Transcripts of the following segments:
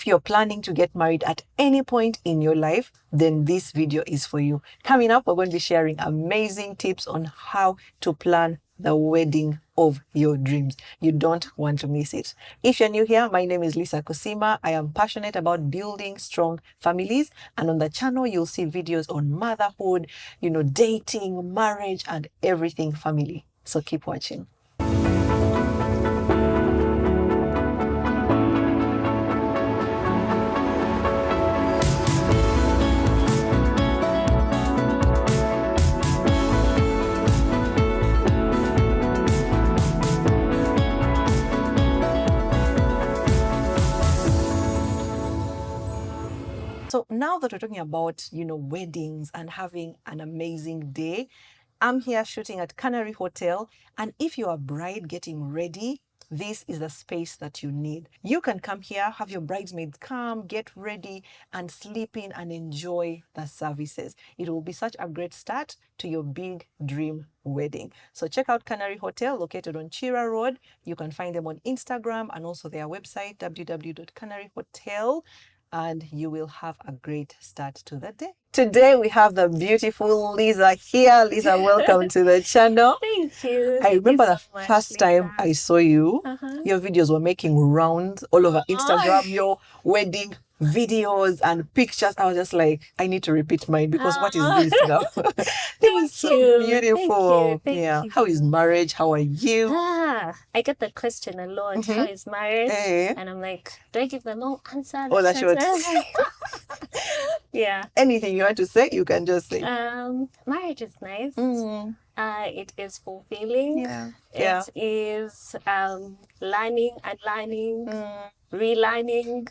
you're planning to get married at any point in your life, then this video is for you. Coming up, we're going to be sharing amazing tips on how to plan the wedding of your dreams. You don't want to miss it. If you're new here, my name is Lisa Kosima. I am passionate about building strong families, and on the channel you'll see videos on motherhood, dating, marriage, and everything family. So keep watching. So now that we're talking about, weddings and having an amazing day, I'm here shooting at Canary Hotel. And if you're a bride getting ready, this is the space that you need. You can come here, have your bridesmaids come, get ready, and sleep in and enjoy the services. It will be such a great start to your big dream wedding. So check out Canary Hotel, located on Chira Road. You can find them on Instagram and also their website, www.canaryhotel. And you will have a great start to the day. Today we have the beautiful Lisa here. Lisa, welcome to the channel. Thank you. I remember the first Lisa. time I saw you, your videos were making rounds all over Instagram, your wedding videos and pictures. I was just like, I need to repeat mine because what is this now? It was so beautiful. Thank you. How is marriage? How are you? I get that question a lot. How is marriage? And I'm like, do I give the long answer? Oh, that's short. Yeah. Anything you want to say, you can just say. Marriage is nice. It is fulfilling. It is learning, unlearning, relearning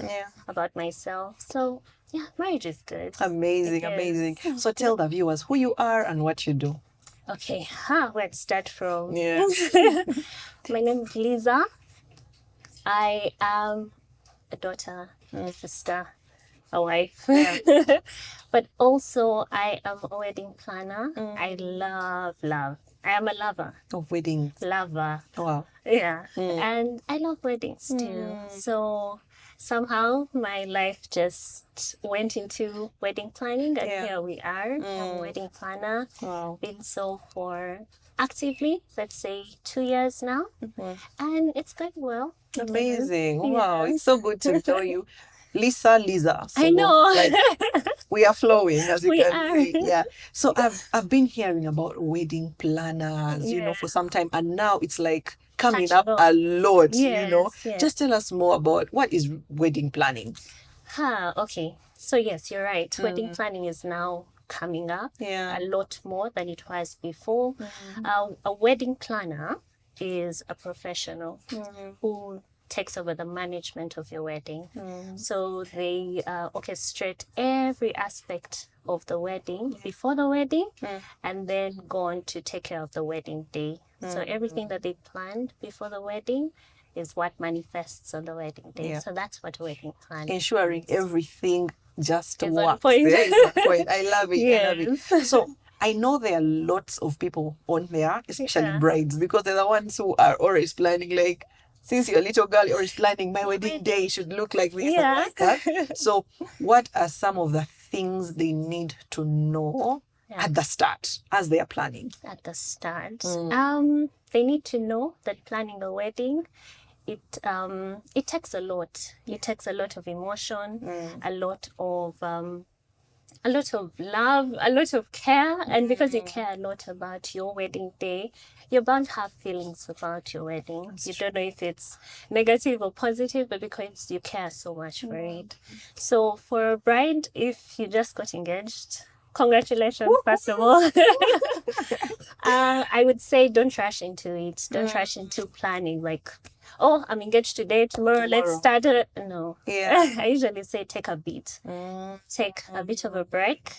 about myself. So yeah, marriage is good. Amazing. So tell the viewers who you are and what you do. Okay, where to start from? My name is Lisa. I am a daughter, a sister, a wife. But also I am a wedding planner. I love. I am a lover. Of weddings. Lover. Wow. Yeah. And I love weddings too. So somehow my life just went into wedding planning, and here we are. I'm a wedding planner. Wow. Been so for actively, let's say 2 years now. And it's going well. Amazing. Wow. It's so good to know you. Lisa. So I know. We are flowing, as you can are. see. Yeah. So I've been hearing about wedding planners, for some time, and now it's like coming up a lot. Yes. Just tell us more about what is wedding planning. Okay. So yes, you're right. Wedding planning is now coming up a lot more than it was before. A wedding planner is a professional who takes over the management of your wedding. So they orchestrate every aspect of the wedding before the wedding, and then go on to take care of the wedding day. So everything that they planned before the wedding is what manifests on the wedding day. So that's what wedding planning ensuring is. Everything just Is works. on point. I love it. Yes. I love it. So I know there are lots of people on there, especially brides, because they're the ones who are always planning, like, since you're a little girl, you're always planning, my wedding day should look like this and like that. So what are some of the things they need to know at the start as they are planning? At the start, they need to know that planning a wedding, it takes a lot. It takes a lot of emotion, a lot of love, a lot of care. And because you care a lot about your wedding day, you're bound to have feelings about your wedding. You don't know if it's negative or positive, but because you care so much for it. So for a bride, if you just got engaged, congratulations, first of all. I would say don't rush into it. Don't rush into planning like, oh, I'm engaged today, tomorrow. Let's start it. No. I usually say take a beat. Take a bit of a break.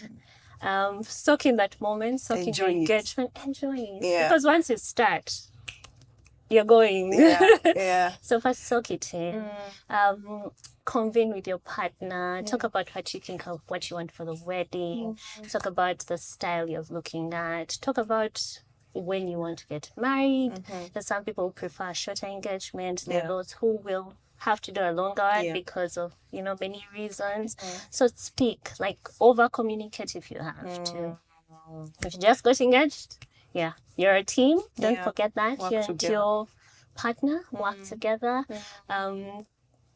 Soak in that moment, soak in the engagement, enjoy it. Because once you start, you're going. So first soak it in. Convene with your partner. Talk about what you think of what you want for the wedding. Talk about the style you're looking at. Talk about when you want to get married. There's some people who prefer shorter engagement. There are those who will have to do a longer one because of, many reasons. So speak, like over communicate if you have to. If you just got engaged, you're a team. Don't forget that. Work You're together. your partner. Work together.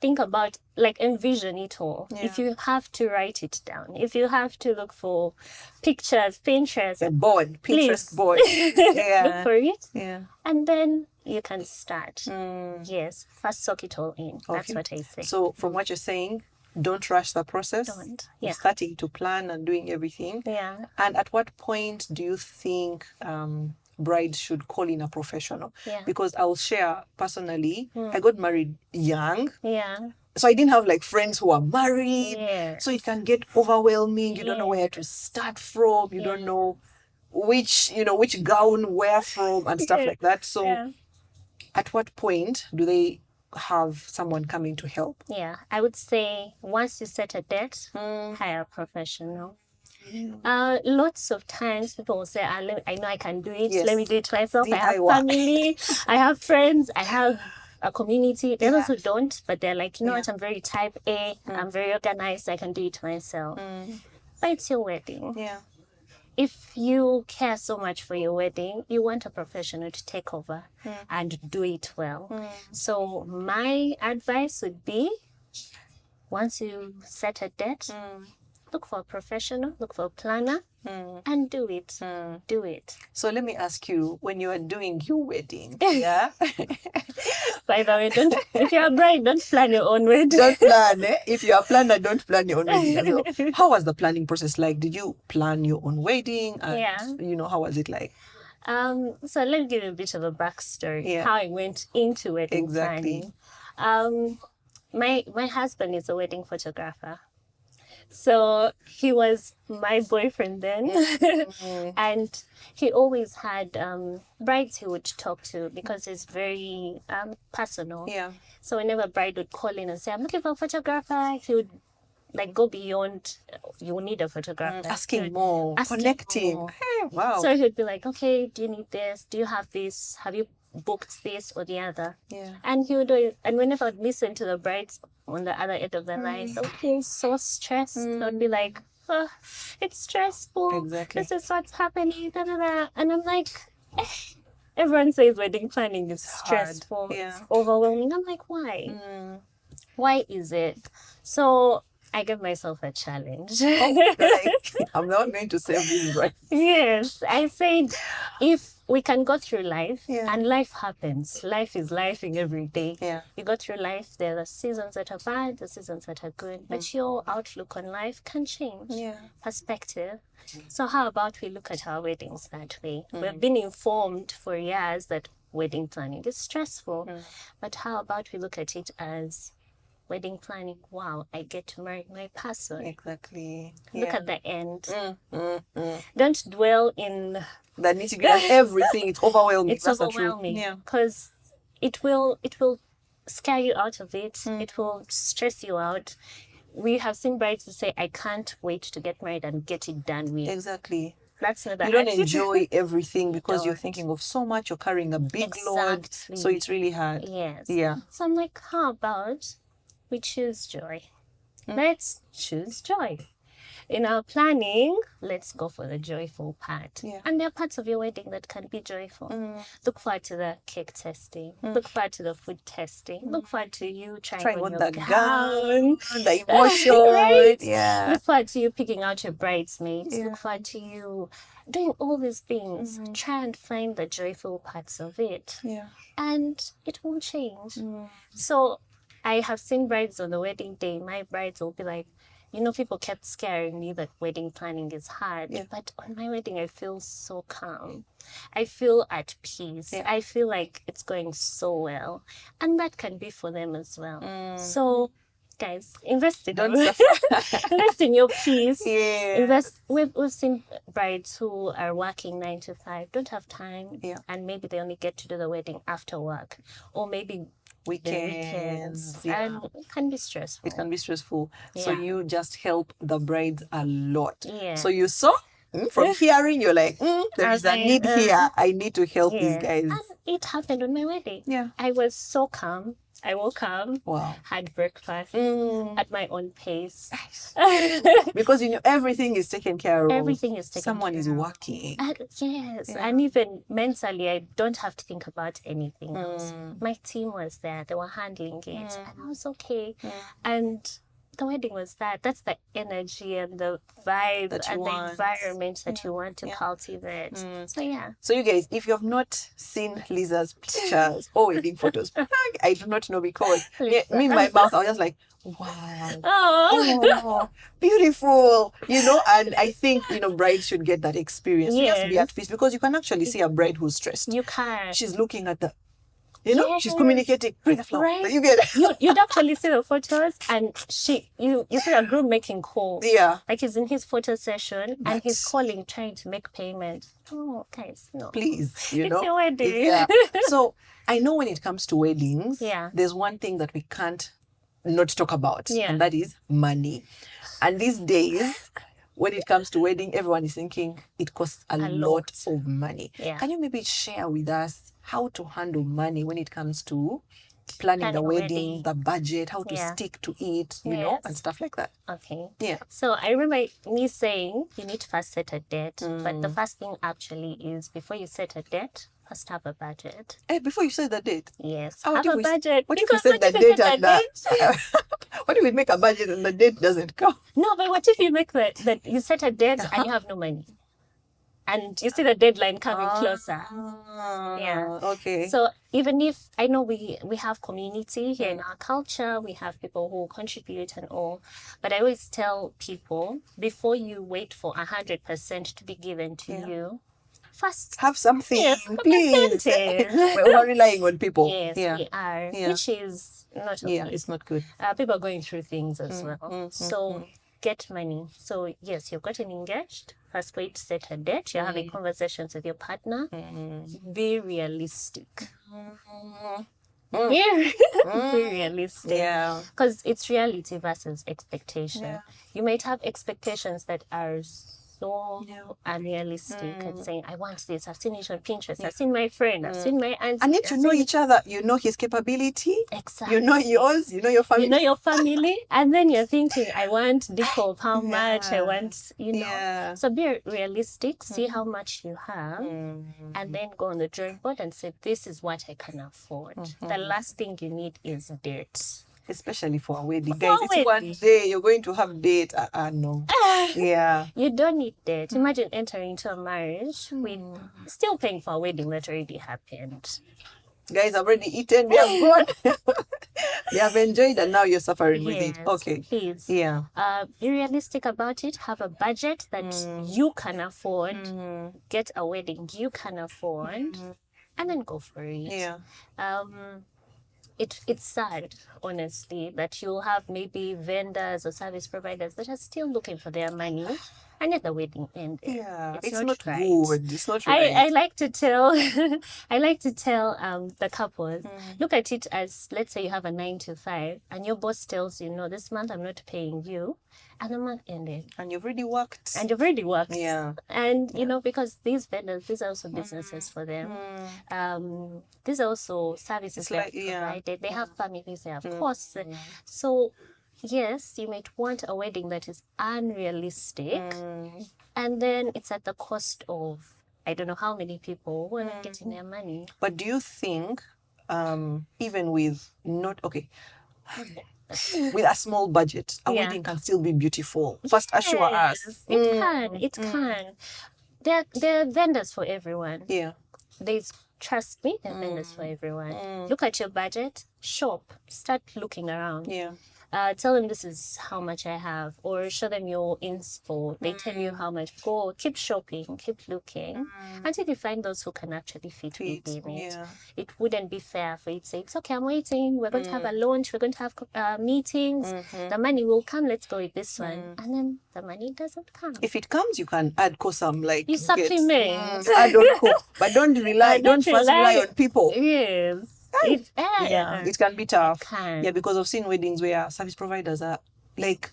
Think about, like, envision it all. If you have to write it down, if you have to look for pictures, Pinterest, A board, Pinterest please. board. Look for it. Yeah. And then you can start. Yes, first soak it all in. That's Okay. what I say. So from what you're saying, don't rush the process. Don't. You're starting to plan and doing everything. Yeah. And at what point do you think brides should call in a professional? Because I'll share personally, I got married young. So I didn't have like friends who are married. So it can get overwhelming. You don't know where to start from. You don't know which gown wear from and stuff like that. So at what point do they have someone coming to help? I would say once you set a date, hire a professional. Lots of times people will say, I know I can do it. Let me do it myself. I have family, I have friends, I have a community. There are those who don't, but they're like, you know what, I'm very type A, I'm very organized, I can do it myself. But it's your wedding. If you care so much for your wedding, you want a professional to take over and do it well. So my advice would be, once you set a date, look for a professional, look for a planner, and do it. Do it. So let me ask you, when you are doing your wedding, By the way, if you're a bride, don't plan your own wedding. Don't plan, If you're a planner, don't plan your own wedding as well. How was the planning process like? Did you plan your own wedding? And, how was it like? So let me give you a bit of a backstory, how I went into wedding planning. My husband is a wedding photographer. So he was my boyfriend then. And he always had brides he would talk to because it's very personal. So whenever a bride would call in and say, I'm looking for a photographer, he would like go beyond, you need a photographer. Asking more, connecting. More. Hey, wow. So he would be like, okay, do you need this? Do you have this? Have you booked this or the other? And he would do it. And whenever I'd listen to the brides on the other end of the line, I would feel so stressed. I'd be like, oh, it's stressful. Exactly. This is what's happening. Da, da, da. And I'm like, everyone says wedding planning is stressful. It's overwhelming. I'm like, why? Why is it? So I gave myself a challenge. I'm not going to save this bride. Yes, I said, if we can go through life, and life happens. Life is lifing every day. You go through life, there are seasons that are bad, the seasons that are good, but your outlook on life can change. Perspective. So how about we look at our weddings that way? We've been informed for years that wedding planning is stressful, but how about we look at it as wedding planning? Wow, I get to marry my person. Exactly. Look at the end. Don't dwell in the nitty-gritty, everything. It's overwhelming. It's overwhelming because it will scare you out of it. It will stress you out. We have seen brides who say, I can't wait to get married and get it done with. Exactly. That's not that. You don't enjoy everything because you're thinking of so much. You're carrying a big load. So it's really hard. Yes. Yeah. So I'm like, how about we choose joy? Let's choose joy. In our planning, let's go for the joyful part. And there are parts of your wedding that can be joyful. Look forward to the cake testing. Look forward to the food testing. Look forward to you trying on the your gown, the emotion. Right? Look forward to you picking out your bridesmaids. Look forward to you doing all these things. Try and find the joyful parts of it. And it will change. So I have seen brides on the wedding day. My brides will be like, people kept scaring me that wedding planning is hard. But on my wedding, I feel so calm. I feel at peace. I feel like it's going so well. And that can be for them as well. So, guys, invest in invest in your peace. We've seen brides who are working 9 to 5, don't have time, and maybe they only get to do the wedding after work, or maybe weekends. And it can be stressful. It can be stressful. So you just help the brides a lot. Yeah. So you saw from hearing, you're like, there is a need here. I need to help these guys. And it happened on my wedding. Yeah. I was so calm. I woke up, had breakfast at my own pace. Because everything is taken care of. Everything is taken Someone care is of. working. Yes. And even mentally, I don't have to think about anything else. My team was there. They were handling it. And I was okay. And the wedding was that's the energy and the vibe and the environment that you want to cultivate. So So you guys, if you have not seen Lisa's pictures or wedding photos, I do not know, because me in my mouth, I was just like, wow, oh, beautiful, and I think brides should get that experience. Just be at peace, because you can actually see a bride who's stressed. You can. She's looking at the she's communicating. Bring the flower. Right. You get it. You'd actually see the photos, and you see a groom making calls. Yeah. Like he's in his photo session and he's calling, trying to make payment. Oh, guys, no. Please, It's your wedding. Yeah. So I know when it comes to weddings, Yeah. there's one thing that we can't not talk about, Yeah. and that is money. And these days, when it comes to wedding, everyone is thinking it costs a lot of money. Yeah. Can you maybe share with us how to handle money when it comes to planning the wedding, the budget, how to stick to it, and stuff like that? Okay. Yeah. So I remember me saying you need to first set a date, but the first thing actually is, before you set a date, first have a budget. Before you set the date? Yes. Have a budget. What if you set the date and what if we make a budget and the date doesn't come? No, but what if you make you set a date and you have no money? And you see the deadline coming closer. Yeah. Okay. So even if I know we have community here in our culture, we have people who contribute and all, but I always tell people, before you wait for 100% to be given to you, first have something, please. We're not relying on people. Yes, we are, which is not okay. Yeah, it's not good. People are going through things as well. So get money. So yes, you've gotten engaged. First, wait, set a date. You're having conversations with your partner. Be realistic. Be realistic. Yeah. Because it's reality versus expectation. Yeah. You might have expectations that are so unrealistic, and saying, I want this, I've seen it on Pinterest, I've seen my friend, I've seen my auntie. I need to know each other. You know his capability. Exactly. You know yours. You know your family. You know your family. And then you're thinking, I want this of how much, I want, So be realistic, see how much you have, and then go on the drawing board and say, this is what I can afford. The last thing you need is debt. Especially for a wedding, guys. It's one day you're going to have date. No. Yeah. You don't need debt. Imagine entering into a marriage with still paying for a wedding that already happened. Guys have already eaten. We have gone. They have enjoyed, and now you're suffering with it. Okay. Please. Yeah. Be realistic about it. Have a budget that you can afford. Get a wedding you can afford, and then go for it. Yeah. It's sad, honestly, that you'll have maybe vendors or service providers that are still looking for their money, and yet the wedding ended. Yeah, it's not right. good. It's not right. I like to tell, the couples, look at it as, let's say you have a 9 to 5, and your boss tells you, no, this month I'm not paying you, and the month ended. And you've already worked. Yeah. And, because these vendors, these are also businesses for them. These are also services they have provided. They have families, they have costs. So, yes, you might want a wedding that is unrealistic. And then it's at the cost of, I don't know how many people who are not getting their money. But do you think, even with with a small budget, a wedding can still be beautiful? First, assure us. It can. There are vendors for everyone. Yeah. Trust me, there are vendors for everyone. Look at your budget, shop, start looking around. Yeah. Tell them this is how much I have, or show them your inspo. They tell you how much. Go, keep shopping, keep looking, until you find those who can actually fit within it. Yeah. It wouldn't be fair for you to say, it's okay, I'm waiting, we're going to have a launch, we're going to have meetings, the money will come, let's go with this one. And then the money doesn't come. If it comes, you can add some, like, you supplement. Add on but don't first rely on people. Yes. It can be tough. It can. Yeah, because I've seen weddings where service providers are like,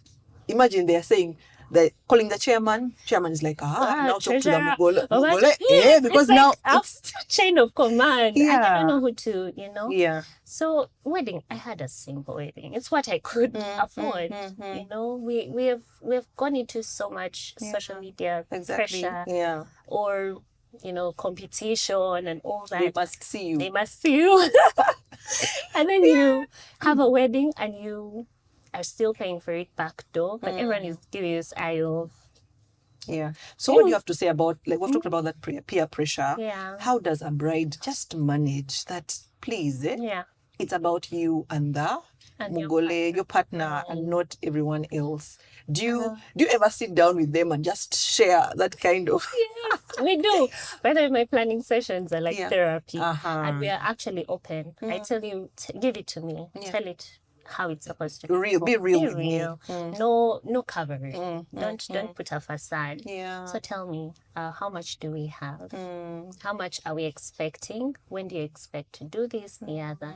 imagine they're saying, the calling the chairman is like, now talk to the treasurer. Mugole. Because it's now like it's chain of command. Yeah. I don't know who to, yeah. So wedding, I had a simple wedding. It's what I could afford. We've gone into so much social media pressure, or competition and all that. They must see you. And then you have a wedding and you are still paying for it back door, but everyone is giving you this eye of. Yeah. So what do you have to say about, like, we've talked about that peer pressure. Yeah. How does a bride just manage that, please? Yeah. It's about you and the Mugole, your partner, and not everyone else. Do you ever sit down with them and just share that kind of? Yes, we do. By the way, my planning sessions are like therapy, and we are actually open. I tell you, give it to me. Tell it how it's supposed to be. Be real with me. No covering. Don't put a facade. Yeah. So tell me, how much do we have? How much are we expecting? When do you expect to do this, the other?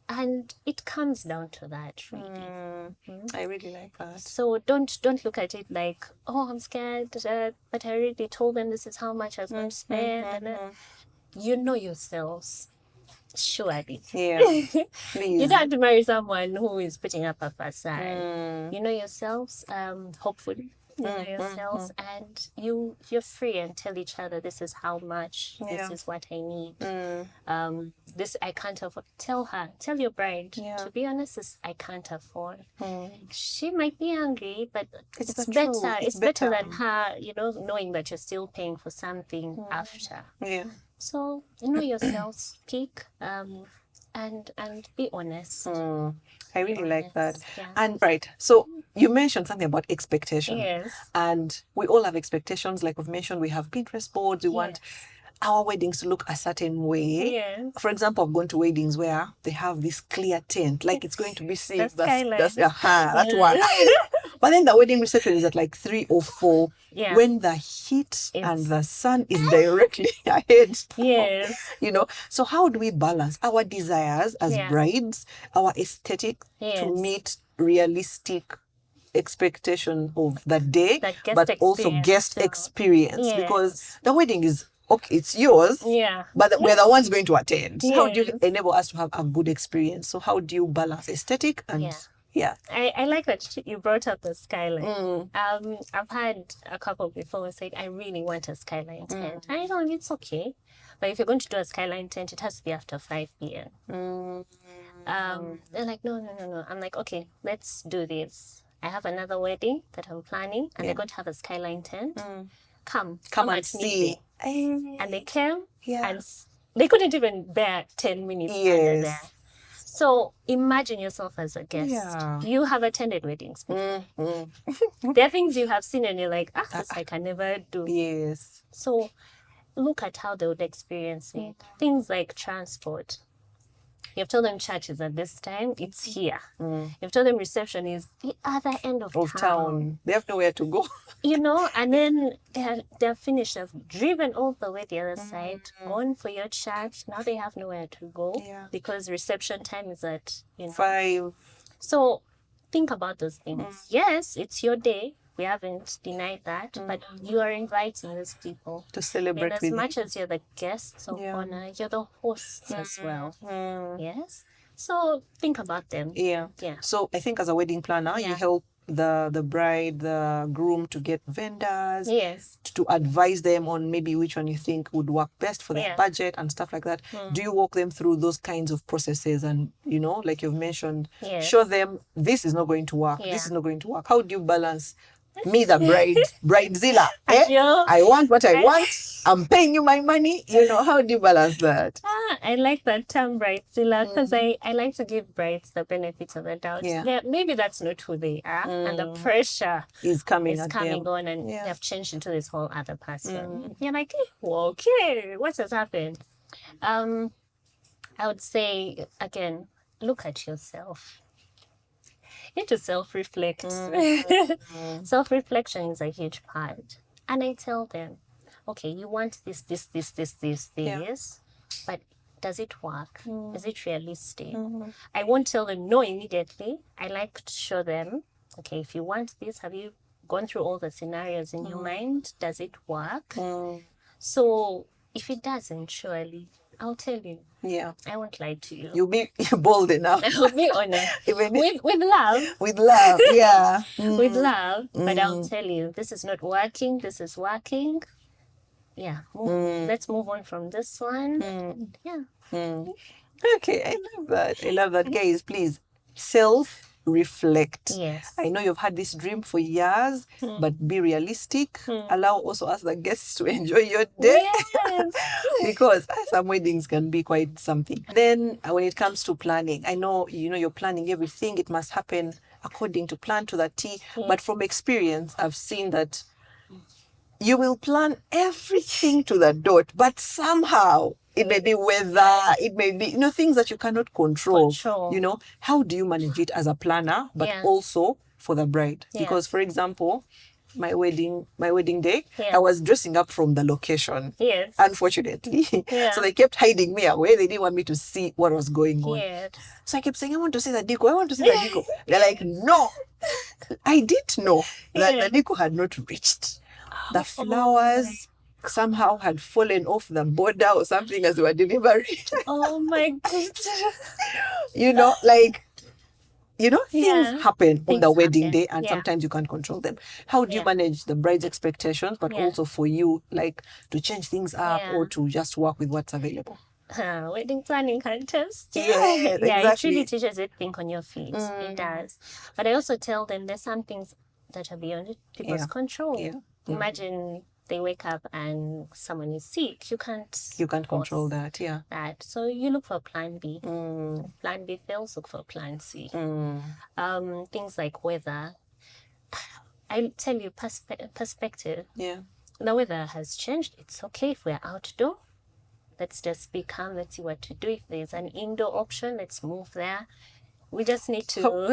And it comes down to that, really. I really like that. So don't look at it like, oh, I'm scared, but I already told them this is how much I was going to spend. And then you know yourselves. Surely. Yeah. Please. You don't have to marry someone who is putting up a facade. You know yourselves, hopefully. You know yourselves, and you're free and tell each other, this is how much, this is what I need. This I can't afford. Tell your bride, to be honest, this I can't afford. She might be angry, but it's better. It's better than her, knowing that you're still paying for something after. Yeah. So know yourselves, speak, and be honest. I really like that. Yeah. And right, so you mentioned something about expectation. Yes. And we all have expectations. Like we've mentioned, we have Pinterest boards. We want our weddings to look a certain way. Yes. For example, I've gone to weddings where they have this clear tent, like it's going to be seen. That's that one. But then the wedding reception is at like 3 or 4 when the heat and the sun is directly ahead. Yes. So how do we balance our desires as brides, our aesthetic to meet realistic expectation of the day, but also guest experience? Because the wedding is okay, it's yours, but we're the ones going to attend. How do you enable us to have a good experience? So how do you balance aesthetic and I like that you brought up the skyline. I've had a couple before who said, I really want a skyline tent. I know it's okay, but if you're going to do a skyline tent, it has to be after 5 p.m. They're like, no. I'm like, okay, let's do this. I have another wedding that I'm planning, and they're going to have a skyline tent. Come and see. And they came, and they couldn't even bear 10 minutes under there. So imagine yourself as a guest. You have attended weddings before. There are things you have seen and you're like, this I can never do. Yes. So look at how they would experience it. Things like transport. You've told them church is at this time, it's here. You've told them reception is the other end of town. They have nowhere to go. And then they're finished. They've driven all the way the other side, gone for your church. Now they have nowhere to go because reception time is at 5. So think about those things. Yes, it's your day. We haven't denied that, but you are inviting these people to celebrate with you. As much as you're the guests of honor, you're the hosts as well. Yes. So think about them. Yeah. So I think as a wedding planner, you help the bride, the groom to get vendors. Yes. To advise them on maybe which one you think would work best for their budget and stuff like that. Do you walk them through those kinds of processes and, like you've mentioned, show them this is not going to work. This is not going to work. How do you balance me, the bridezilla? I want what I want. I'm paying you my money. How do you balance that? I like that term, bridezilla, because I like to give brides the benefit of the doubt. Maybe that's not who they are, and the pressure is coming on, and they have changed into this whole other person. You're like, okay, what has happened? I would say, again, look at yourself. You need to self-reflect. Self-reflection is a huge part. And I tell them, okay, you want this, but does it work? Is it realistic? I won't tell them no immediately. I like to show them, okay, if you want this, have you gone through all the scenarios in your mind. Does it work? So if it doesn't, surely I'll tell you. Yeah. I won't lie to you. You'll be bold enough. I'll be honest. with love. With love, yeah. With love. But I'll tell you, this is not working. This is working. Yeah. Let's move on from this one. Yeah. Okay, I love that. I love that. Guys, please self-reflect. Yes. I know you've had this dream for years, but be realistic. Allow also us, the guests, to enjoy your day. Yes. Because some weddings can be quite something. Then when it comes to planning, I know, you're planning everything. It must happen according to plan, to the T. But from experience, I've seen that you will plan everything to the dot, but somehow it may be weather, it may be, things that you cannot control. How do you manage it as a planner, but also for the bride? Because, for example, my wedding day, I was dressing up from the location. Yes. Unfortunately. So they kept hiding me away. They didn't want me to see what was going on. Yes. So I kept saying, I want to see the deco. I want to see the deco. They're like, no. I did know that the deco had not reached. The flowers somehow had fallen off the border or something as they were delivering. Oh my goodness. Things happen on the wedding day, and Yeah. sometimes you can't control them. How do you manage the bride's expectations, but also for you, to change things up or to just work with what's available? Wedding planning contest. Yeah, It exactly. really teaches you to think on your feet. It does. But I also tell them there's some things that are beyond people's control. Yeah. Imagine they wake up and someone is sick. You can't control that. Yeah. So you look for plan B. If plan B fails, look for plan C. Things like weather. I tell you, perspective. Yeah. The weather has changed. It's okay if we're outdoor. Let's just be calm. Let's see what to do. If there's an indoor option, let's move there. We just need to...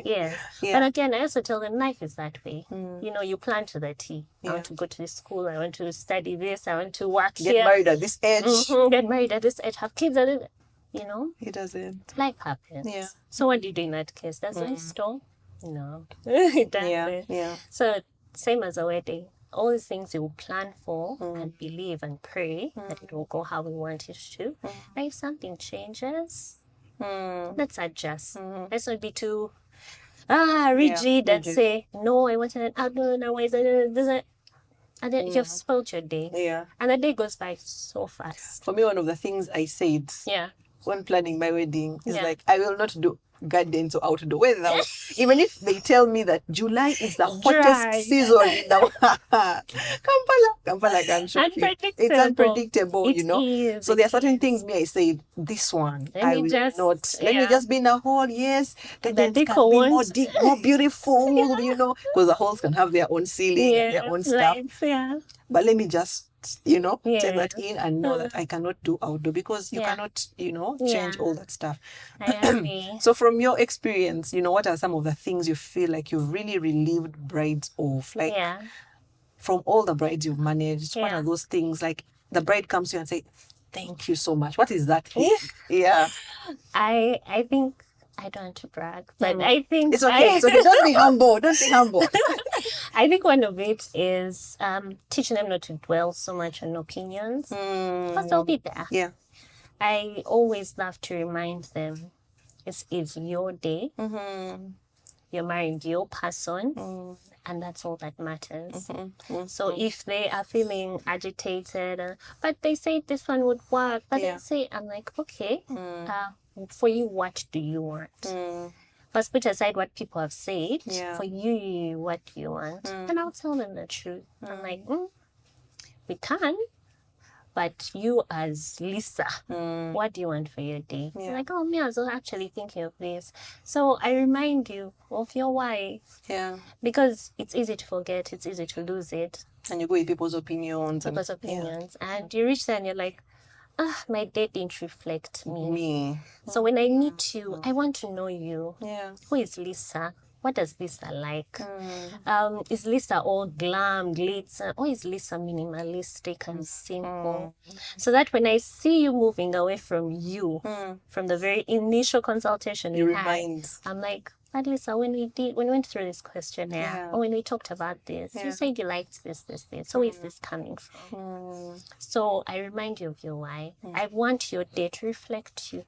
Yeah. But again, I also tell them life is that way. You plan to the T. I want to go to this school. I want to study this. I want to work Get here. married at this age. Get married at this age. Have kids at this... It doesn't. Life happens. Yeah. So what do you do in that case? Does it storm? No. It doesn't. Yeah. So same as a wedding. All these things you will plan for and believe and pray that it will go how we want it to. And if something changes, let's adjust. Let's not be too rigid and say, no, I want an outdoor, no, why is it? And then you've spoiled your day. Yeah. And the day goes by so fast. For me, one of the things I said when planning my wedding is I will not do gardens or outdoor weather. Even if they tell me that July is the hottest season in the Kampala can shock you. It's unpredictable, Is. So there are certain things I say, this one, Let me just be in a hall, gardens can be more beautiful, because the halls can have their own ceiling, their own stuff. Lights, But let me just take that in and know that I cannot do outdoor, because you cannot, change all that stuff. I agree. So from your experience, what are some of the things you feel like you've really relieved brides of? From all the brides you've managed, what are those things? Like the bride comes to you and say, thank you so much. What is that thing? I think, I don't want to brag, but I think... It's okay. So don't be humble. Don't be humble. I think one of it is teaching them not to dwell so much on opinions. Because they'll be there. Yeah. I always love to remind them it's your day. You're marrying your person. And that's all that matters. So if they are feeling agitated, but they say this one would work, but they say, I'm like, okay, for you, what do you want? First, put aside what people have said. For you, what do you want? And I'll tell them the truth. I'm like, we can, but you as Lisa, what do you want for your day? I'm like, me, I was actually thinking of this. So I remind you of your why. Because it's easy to forget, it's easy to lose it. And you go with people's opinions. And you reach there and you're like, my day didn't reflect me. So when I meet you, I want to know you. Who is Lisa? What does Lisa like? Is Lisa all glam, glitz? Or is Lisa minimalistic and simple? So that when I see you moving away from you, from the very initial consultation you had, I'm like, But Lisa, when we went through this questionnaire, or when we talked about this, you said you liked this. So where is this coming from? So I remind you of your why. I want your day to reflect you.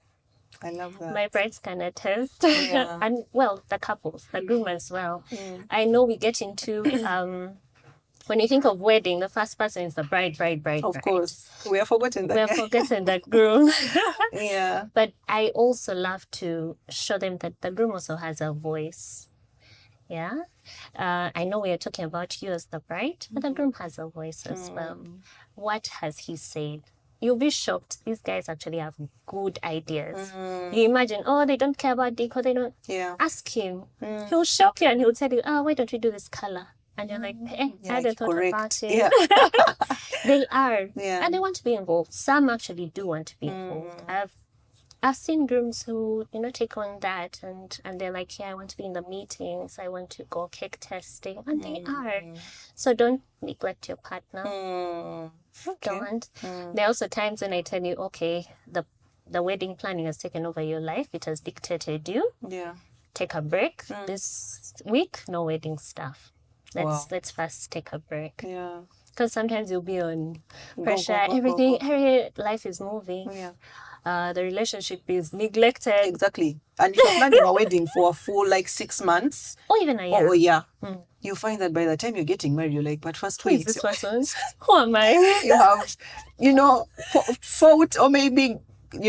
I love that. My brides can attest. And well, the couples, the groom as well. I know we get into when you think of wedding, the first person is the bride. Of course. We have forgotten that. We have forgotten the groom. Yeah. But I also love to show them that the groom also has a voice. Yeah. I know we are talking about you as the bride, but the groom has a voice as well. What has he said? You'll be shocked. These guys actually have good ideas. You imagine, oh, they don't care about decor. They don't. Ask him. He'll shock you and he'll tell you, oh, why don't we do this color? And you're like, hey, I hadn't thought about it. Yeah. They are. And they want to be involved. Some actually do want to be involved. I've seen grooms who, take on that and they're like, yeah, I want to be in the meetings. I want to go cake testing. And they are. So don't neglect your partner. Okay. Don't. There are also times when I tell you, okay, the wedding planning has taken over your life. It has dictated you. Yeah. Take a break. This week, no wedding stuff. Let's first take a break. Yeah. Because sometimes you'll be on pressure. Every life is moving. Yeah. The relationship is neglected. Exactly. And if you're planning a wedding for a full 6 months, or even a year. Oh yeah. You find that by the time you're getting married, you're like, but first Who is wait. this person? Who am I? You have, fault or maybe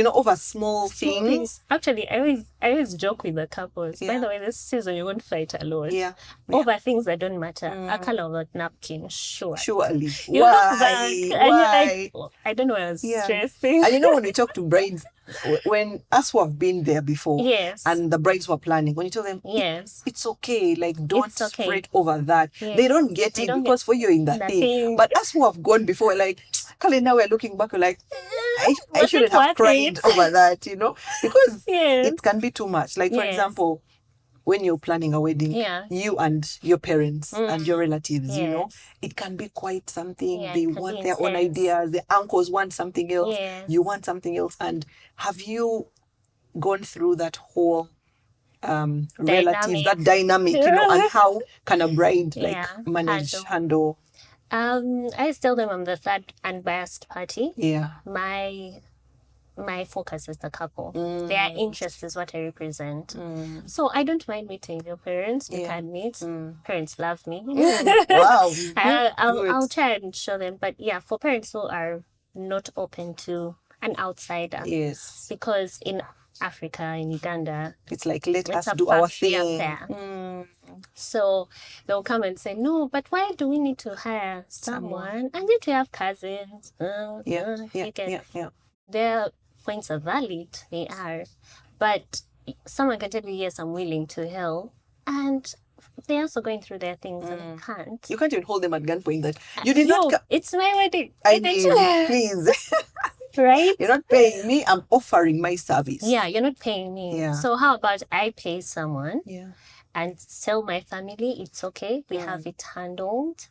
over small things. Actually, I always joke with the couples. By the way, this season you won't fight a lot. Yeah. Over things that don't matter. A color of a napkin, sure. Surely. You look back and you're like, I don't know what I was stressing. And when we talk to brides, when us who have been there before, and the brides were planning, when you tell them, it's okay, don't fret over that. They don't get it because for you in that thing. But us who have gone before, Kale, now we're looking back, we're like, I shouldn't have cried over that, because it can be too much. For example, when you're planning a wedding, you and your parents and your relatives, it can be quite something. They want their own ideas. The uncles want something else. You want something else. And have you gone through that whole relatives, that dynamic, and how can a bride handle? I tell them I'm the third unbiased party. Yeah. My focus is the couple. Their interest is what I represent. So I don't mind meeting your parents. We can meet. Parents love me. Wow. I'll try and show them. But yeah, for parents who are not open to an outsider. Yes. Because in Africa, in Uganda, it's like, let us do our thing. So they'll come and say, no, but why do we need to hire someone? And yet we have cousins. Their points are valid. They are. But someone can tell you, yes, I'm willing to help. And they're also going through their things and they can't. You can't even hold them at gunpoint that you did not. It's my wedding. I mean, please. Right? You're not paying me. I'm offering my service. Yeah, you're not paying me. Yeah. So how about I pay someone? Yeah. And tell my family it's okay. We have it handled.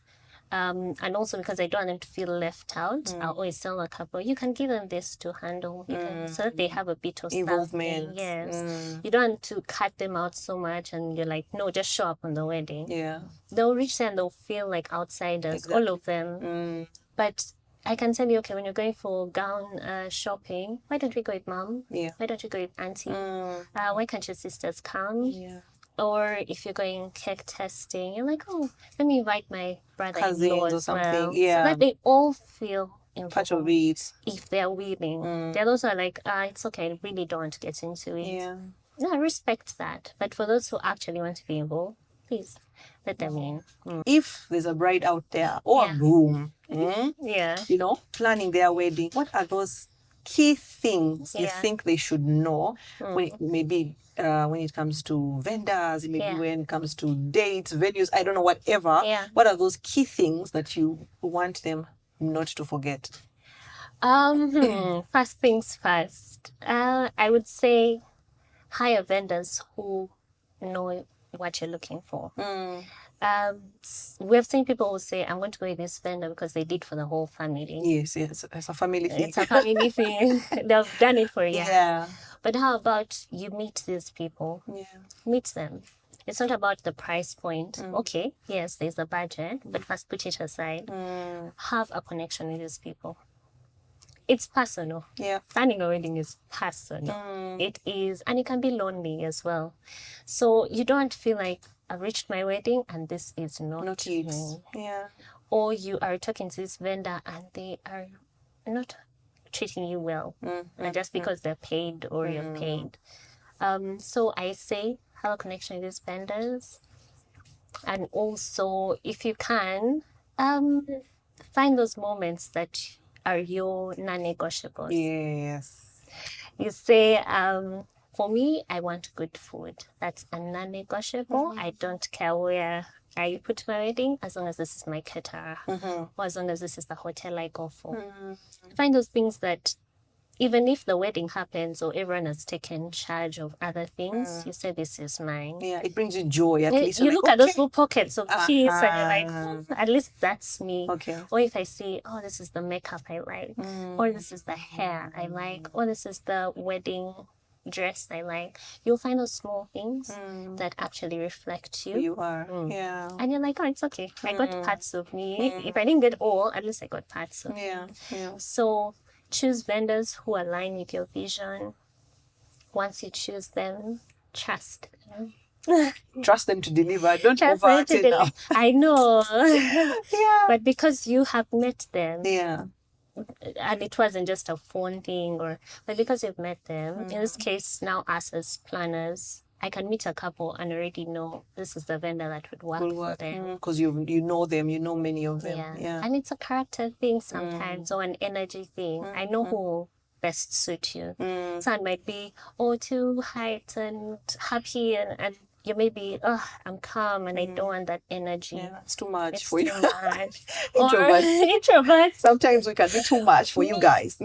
And also because I don't want them to feel left out, I'll always tell a couple, you can give them this to handle so that they have a bit of involvement. Yes. You don't want to cut them out so much and you're like, no, just show up on the wedding. Yeah. They'll reach there and they'll feel like outsiders, all of them. But I can tell you, okay, when you're going for gown shopping, why don't we go with mom? Yeah. Why don't you go with auntie? Why can't your sisters come? Yeah. Or if you're going cake testing, you're like, oh, let me invite my brother-in-law cousins or as something. well. Yeah. So that they all feel involved. Part of it. If they're willing. They're also like, it's okay, I really don't want to get into it. Yeah. No, I respect that. But for those who actually want to be involved, please let them in. If there's a bride out there or a groom, planning their wedding, what are those key things you think they should know when it comes to vendors, maybe when it comes to dates, venues, I don't know, whatever. What are those key things that you want them not to forget? First things first. I would say hire vendors who know what you're looking for. We've seen people who say, I'm going to go with this vendor because they did for the whole family. Yes, it's a family thing. It's a family thing. They've done it for years. Yeah. But how about you meet these people? Yeah. Meet them. It's not about the price point. Okay, yes, there's a budget, but first put it aside. Have a connection with these people. It's personal. Yeah. Planning a wedding is personal. It is, and it can be lonely as well. So you don't feel like I've reached my wedding and this is not it. me. Yeah. Or you are talking to this vendor and they are not treating you well, just because they're paid or you're paid. So I say have a connection with these vendors, and also if you can, find those moments that are your non-negotiables. Yes. You say, for me, I want good food. That's a non-negotiable. I don't care where I put my wedding, as long as this is my caterer, or as long as this is the hotel I go for. Find those things that, even if the wedding happens or everyone has taken charge of other things, you say, this is mine. Yeah, it brings you joy. At least you look at those little pockets of peace and you're like, at least that's me. Okay. Or if I see, oh, this is the makeup I like, or this is the hair I like, or this is the wedding dress I like, you'll find those small things that actually reflect you. You are. Yeah. And you're like, oh, it's okay. I got parts of me. If I didn't get all, at least I got parts of me. Yeah. So choose vendors who align with your vision. Once you choose them, trust them. Trust them to deliver. Don't Trust over them to deliver. I know. Yeah. But because you have met them, Yeah. and it wasn't just a phone thing, but because you've met them, in this case, now us as planners, I can meet a couple and already know this is the vendor that would work for them. Because you know them, you know many of them. Yeah. And it's a character thing sometimes, or an energy thing. I know who will best suit you. Some might be, too hyped and happy, and you may be, I'm calm and I don't want that energy. Yeah, it's too much It's for you. too much. Introverts. Sometimes we can be too much for you guys.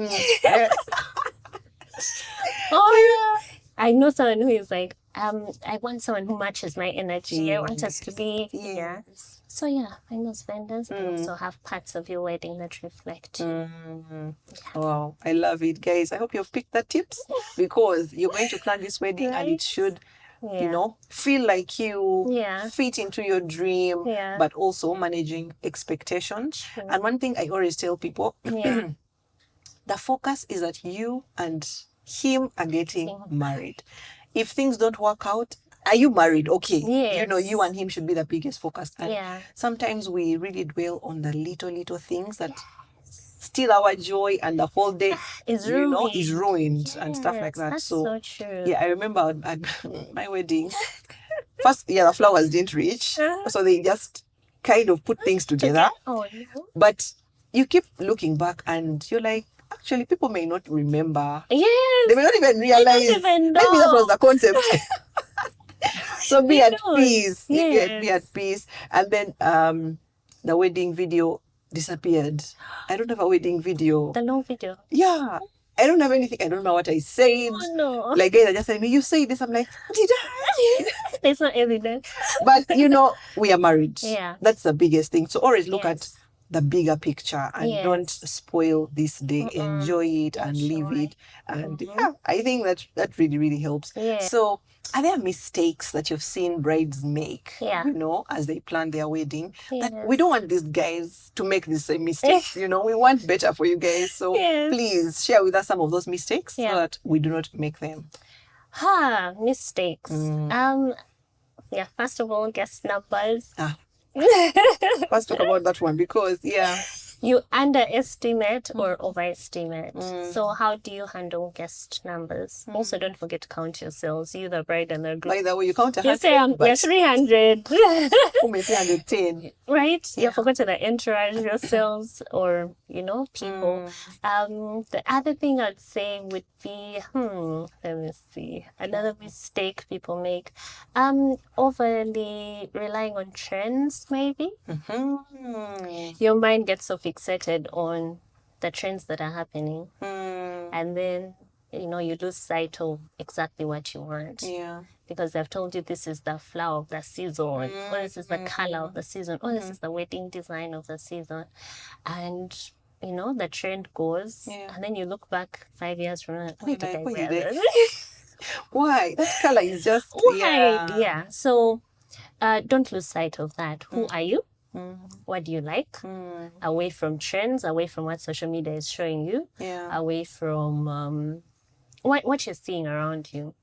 I know someone who is like, I want someone who matches my energy. I want us to be here. So find those vendors and also have parts of your wedding that reflect you. Wow, I love it, guys. I hope you've picked the tips, because you're going to plan this wedding and it should, feel like you fit into your dream, but also managing expectations. And one thing I always tell people, the focus is that you and him are getting married. If things don't work out, are you married? Okay. Yes. You and him should be the biggest focus. And sometimes we really dwell on the little things that steal our joy, and the whole day is ruined and stuff like that. That's so true. Yeah, I remember at my wedding, first, the flowers didn't reach. So they just kind of put things together. Oh, no. But you keep looking back and you're like, actually, people may not remember. Yes. They may not even realize. Maybe that was the concept. So be at peace. Be at peace. And then the wedding video disappeared. I don't have a wedding video. The long video. Yeah. I don't have anything. I don't know what I said. Oh, no. Like, guys are just telling me, you say this. I'm like, did I? There's no evidence. But, we are married. Yeah. That's the biggest thing. So always look at the bigger picture and don't spoil this day. Enjoy it and live it. And I think that really, really helps. Yeah. So are there mistakes that you've seen brides make, as they plan their wedding? That we don't want these guys to make the same mistakes. We want better for you guys. So please share with us some of those mistakes so that we do not make them. Mistakes. First of all, guest numbers. Let's talk about that one, because you underestimate or overestimate. So how do you handle guest numbers? Also, don't forget to count yourselves. You, the bride and the groom. By the way, you count 100. You say you're 300. Who may 310? Right? You forgot to entourage yourselves or, people. The other thing I'd say would be, let me see. Another mistake people make. Overly relying on trends, maybe. Your mind gets so fixated on the trends that are happening. And then, you lose sight of exactly what you want. Yeah. Because they've told you this is the flower of the season, or this is the color of the season, or this is the wedding design of the season. And, the trend goes. And then you look back 5 years from now, why did I wear this? Why? That color is just... So don't lose sight of that. Who are you? What do you like? Away from trends, away from what social media is showing you, away from what you're seeing around you.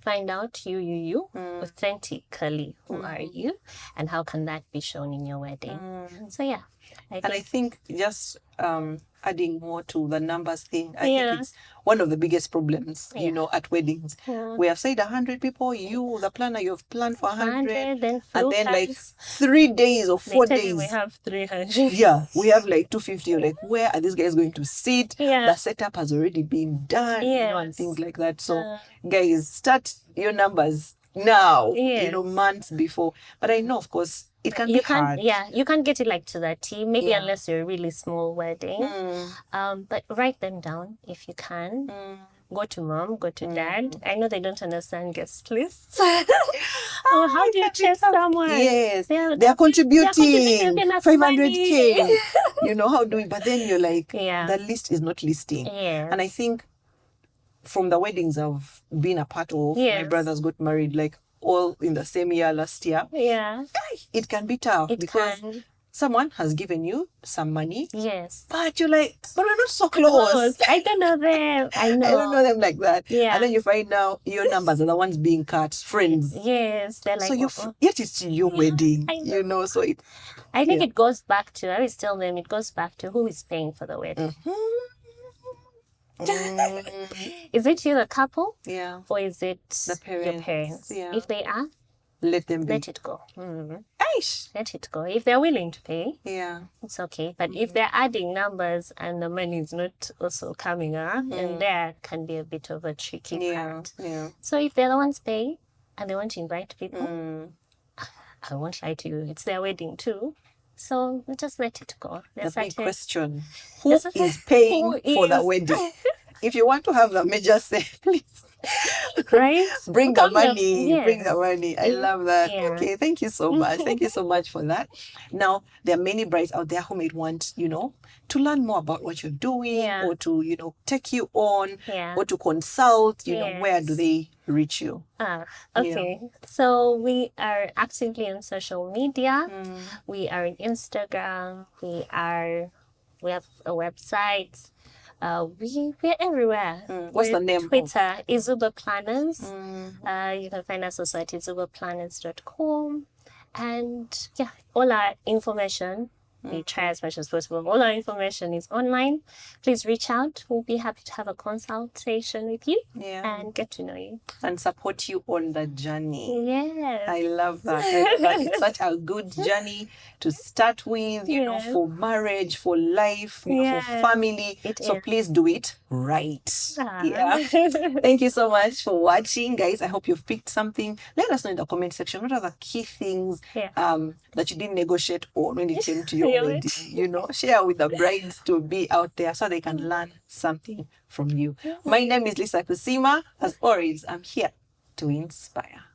Find out you, authentically. Who are you, and how can that be shown in your wedding? So yeah, I think just adding more to the numbers thing, I think it's one of the biggest problems, you know, at weddings. We have said 100 people, the planner, you have planned for 100, and then like 3 days or 4 days. We have 300. Yeah, we have like 250. You're like, where are these guys going to sit? The setup has already been done, you know, and things like that. So guys, start your numbers now, you know, months before. But I know, of course, it can be hard. Yeah, you can't get it like to that T, maybe unless you're a really small wedding. But write them down if you can. Go to mom, go to dad. I know they don't understand guest lists. How do you chase someone? Yes, they're contributing 500K. You know, how do we? But then you're like, the list is not listing. And I think from the weddings I've been a part of, my brothers got married like all in the same year last year. It can be tough because someone has given you some money. But you're like, but we're not so close. I don't know them. I don't know them like that. And then you find out your numbers are the ones being cut. Friends. They're like, so yet it's your wedding. You know, so I think it goes back to, I always tell them, it goes back to who is paying for the wedding. Is it you, the couple? Or is it your parents? If they are, let them be. Let it go. Let it go. If they're willing to pay, it's okay. But if they're adding numbers and the money is not also coming up, then there can be a bit of a tricky part. So if they're the ones paying and they want to invite people, I won't lie to you, it's their wedding too. So just let it go. The big question, who is paying for the wedding? If you want to have the major say, please. Bring the money. Bring the money. I love that. Okay, thank you so much. Thank you so much for that. Now, there are many brides out there who might want, you know, to learn more about what you're doing or to, you know, take you on or to consult, you know, where do they reach you? Okay. So we are actively on social media. We are on Instagram. We have a website. We're everywhere. What's the name? Twitter, Izuba Planners. You can find us also at izubaplanners.com. And all our information, we try as much as possible. All our information is online. Please reach out. We'll be happy to have a consultation with you and get to know you. And support you on the journey. Yes. I love that. It's such a good journey to start with, you know, for marriage, for life, you know, for family. So please do it right. Thank you so much for watching, guys. I hope you've picked something. Let us know in the comment section what are the key things that you didn't negotiate on when it came to your wedding. You know, share with the brides to be out there so they can learn something from you. My name is Lisa Kusima. As always, I'm here to inspire.